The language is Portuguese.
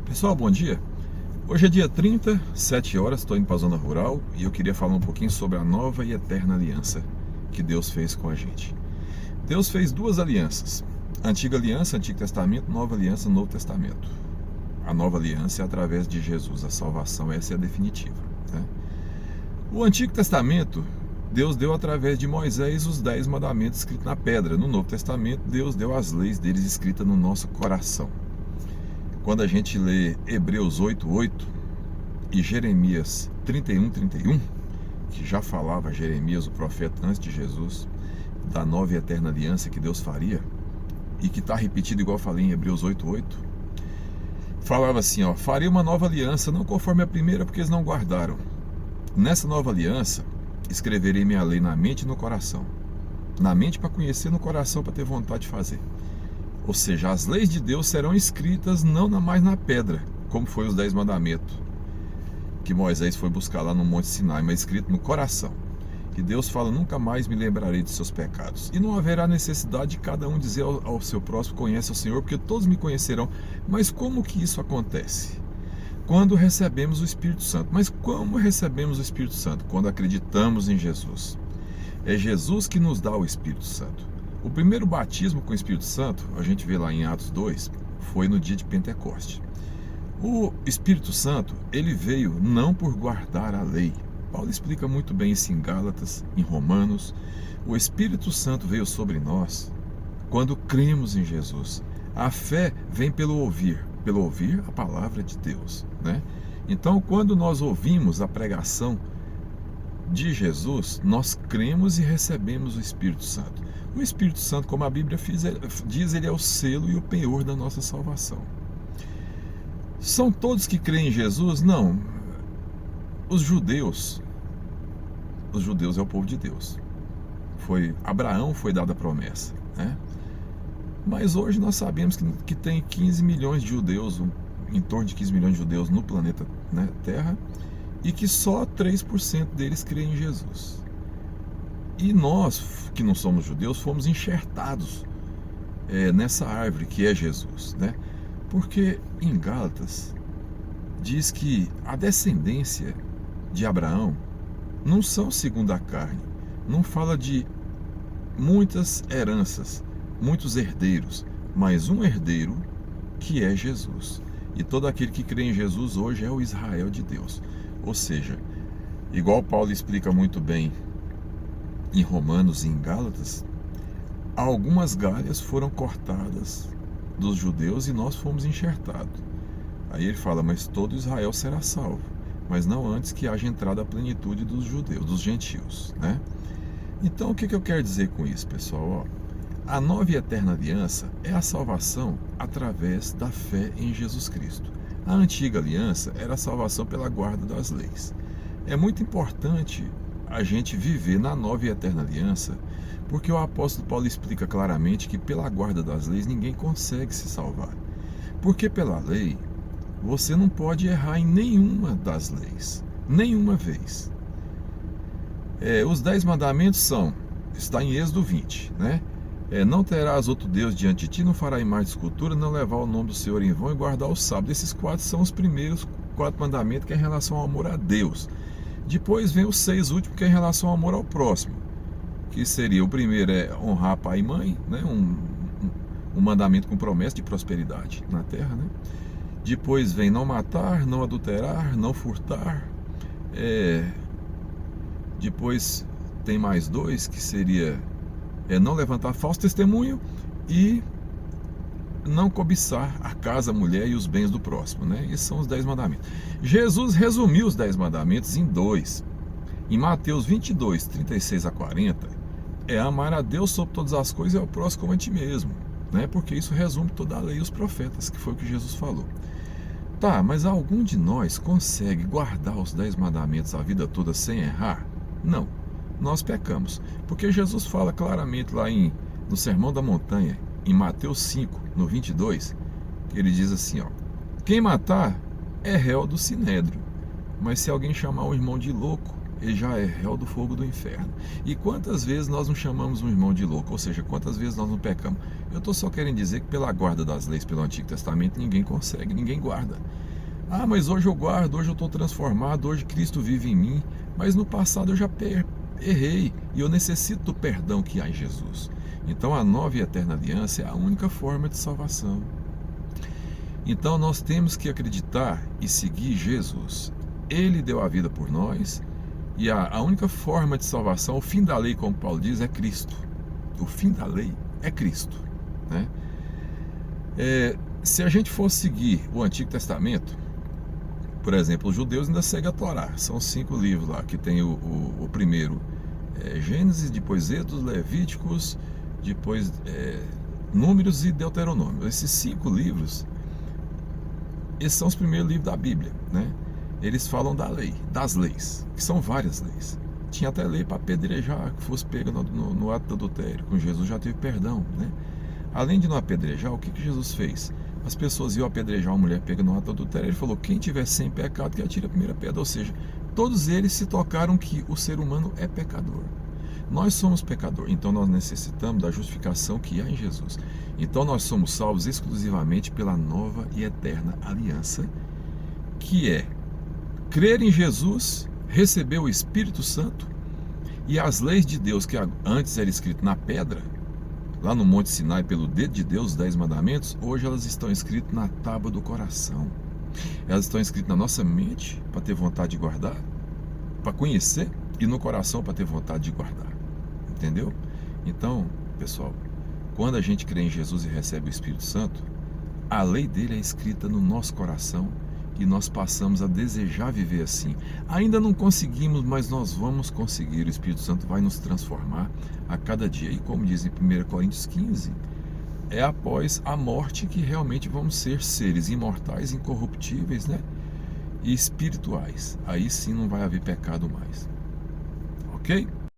Pessoal, bom dia. Hoje é dia 30, 7 horas, estou indo para a zona rural e eu queria falar um pouquinho sobre a nova e eterna aliança que Deus fez com a gente. Deus fez duas alianças: Antiga Aliança, Antigo Testamento; Nova Aliança, Novo Testamento. A nova aliança é através de Jesus, a salvação, essa é a definitiva, né? O Antigo Testamento, Deus deu através de Moisés os 10 mandamentos escritos na pedra. No Novo Testamento, Deus deu as leis deles escritas no nosso coração. Quando a gente lê Hebreus 8:8 e Jeremias 31:31, que já falava Jeremias, o profeta, antes de Jesus, da nova e eterna aliança que Deus faria, e que está repetido igual eu falei em Hebreus 8:8, falava assim, farei uma nova aliança, não conforme a primeira, porque eles não guardaram. Nessa nova aliança, escreverei minha lei na mente e no coração. Na mente para conhecer, no coração para ter vontade de fazer. Ou seja, as leis de Deus serão escritas não mais na pedra, como foi os 10 mandamentos, que Moisés foi buscar lá no Monte Sinai, mas escrito no coração. Que Deus fala, nunca mais me lembrarei de seus pecados. E não haverá necessidade de cada um dizer ao seu próximo, conhece o Senhor, porque todos me conhecerão. Mas como que isso acontece? Quando recebemos o Espírito Santo. Mas como recebemos o Espírito Santo? Quando acreditamos em Jesus. É Jesus que nos dá o Espírito Santo. O primeiro batismo com o Espírito Santo, a gente vê lá em Atos 2, foi no dia de Pentecoste. O Espírito Santo, ele veio não por guardar a lei. Paulo explica muito bem isso em Gálatas, em Romanos. O Espírito Santo veio sobre nós quando cremos em Jesus. A fé vem pelo ouvir a palavra de Deus, né? Então, quando nós ouvimos a pregação de Jesus, nós cremos e recebemos o Espírito Santo. O Espírito Santo, como a Bíblia diz, ele é o selo e o penhor da nossa salvação. São todos que creem em Jesus? Não. Os judeus é o povo de Deus. Abraão foi dada a promessa, né? Mas hoje nós sabemos que tem 15 milhões de judeus, em torno de 15 milhões de judeus no planeta, né, Terra, e que só 3% deles creem em Jesus. E nós, que não somos judeus, fomos enxertados nessa árvore que é Jesus, né? Porque em Gálatas diz que a descendência de Abraão não são segundo a carne, não fala de muitas heranças, muitos herdeiros, mas um herdeiro que é Jesus. E todo aquele que crê em Jesus hoje é o Israel de Deus. Ou seja, igual Paulo explica muito bem em Romanos e em Gálatas, algumas galhas foram cortadas dos judeus e nós fomos enxertados. Aí ele fala, mas todo Israel será salvo, mas não antes que haja entrada a plenitude dos judeus, dos gentios, né? Então o que eu quero dizer com isso, pessoal? A nova e eterna aliança é a salvação através da fé em Jesus Cristo. A antiga aliança era a salvação pela guarda das leis. É muito importante a gente viver na nova e eterna aliança, porque o apóstolo Paulo explica claramente que pela guarda das leis ninguém consegue se salvar. Porque pela lei, você não pode errar em nenhuma das leis, nenhuma vez. Os 10 mandamentos está em Êxodo 20, né? Não terás outro Deus diante de ti, não fará imagem de escultura, não levar o nome do Senhor em vão e guardar o sábado. Esses 4 são os primeiros 4 mandamentos que é em relação ao amor a Deus. Depois vem os 6 últimos que é em relação ao amor ao próximo, que seria, o primeiro é honrar pai e mãe, né? Um mandamento com promessa de prosperidade na terra, né? Depois vem não matar, não adulterar, não furtar. Depois tem mais 2 que seria não levantar falso testemunho e não cobiçar a casa, a mulher e os bens do próximo, né? Esses são os 10 mandamentos. Jesus resumiu os 10 mandamentos em 2. Em Mateus 22, 36 a 40, amar a Deus sobre todas as coisas e ao próximo como a ti mesmo, né? Porque isso resume toda a lei e os profetas, que foi o que Jesus falou. Tá, mas algum de nós consegue guardar os 10 mandamentos a vida toda sem errar? Não, nós pecamos. Porque Jesus fala claramente lá no Sermão da Montanha, em Mateus 5, no 22, que ele diz assim, quem matar é réu do sinédrio, mas se alguém chamar o irmão de louco ele já é réu do fogo do inferno. E quantas vezes nós não chamamos um irmão de louco? Ou seja, quantas vezes nós não pecamos? Eu estou só querendo dizer que pela guarda das leis pelo Antigo Testamento ninguém consegue, ninguém guarda. Ah, mas hoje eu guardo, hoje eu estou transformado, hoje Cristo vive em mim. Mas no passado eu já errei e eu necessito do perdão que há em Jesus. Então a nova e eterna aliança é a única forma de salvação. Então nós temos que acreditar e seguir Jesus. Ele deu a vida por nós e a única forma de salvação, o fim da lei, como Paulo diz, é Cristo. O fim da lei é Cristo, né? Se a gente for seguir o Antigo Testamento, por exemplo, os judeus ainda seguem a Torá. São 5 livros lá, que tem o primeiro Gênesis, depois Êxodo, Levíticos, depois Números e Deuteronômio. Esses 5 livros, esses são os primeiros livros da Bíblia, né? Eles falam da lei, das leis, que são várias leis. Tinha até lei para apedrejar, que fosse pega no ato do adultério. Com Jesus já teve perdão, né? Além de não apedrejar, o que Jesus fez? As pessoas iam apedrejar uma mulher pega no ato do adultério. Ele falou, quem tiver sem pecado, que atire a primeira pedra. Ou seja, todos eles se tocaram que o ser humano é pecador. Nós somos pecadores, então nós necessitamos da justificação que há em Jesus. Então nós somos salvos exclusivamente pela nova e eterna aliança, que é crer em Jesus, receber o Espírito Santo e as leis de Deus que antes era escrito na pedra, lá no Monte Sinai, pelo dedo de Deus, os 10 mandamentos, hoje elas estão escritas na tábua do coração. Elas estão escritas na nossa mente, para ter vontade de guardar, para conhecer, e no coração para ter vontade de guardar. Entendeu? Então, pessoal, quando a gente crê em Jesus e recebe o Espírito Santo, a lei dele é escrita no nosso coração e nós passamos a desejar viver assim. Ainda não conseguimos, mas nós vamos conseguir. O Espírito Santo vai nos transformar a cada dia. E como diz em 1 Coríntios 15, é após a morte que realmente vamos ser seres imortais, incorruptíveis, né? E espirituais. Aí sim não vai haver pecado mais. Ok?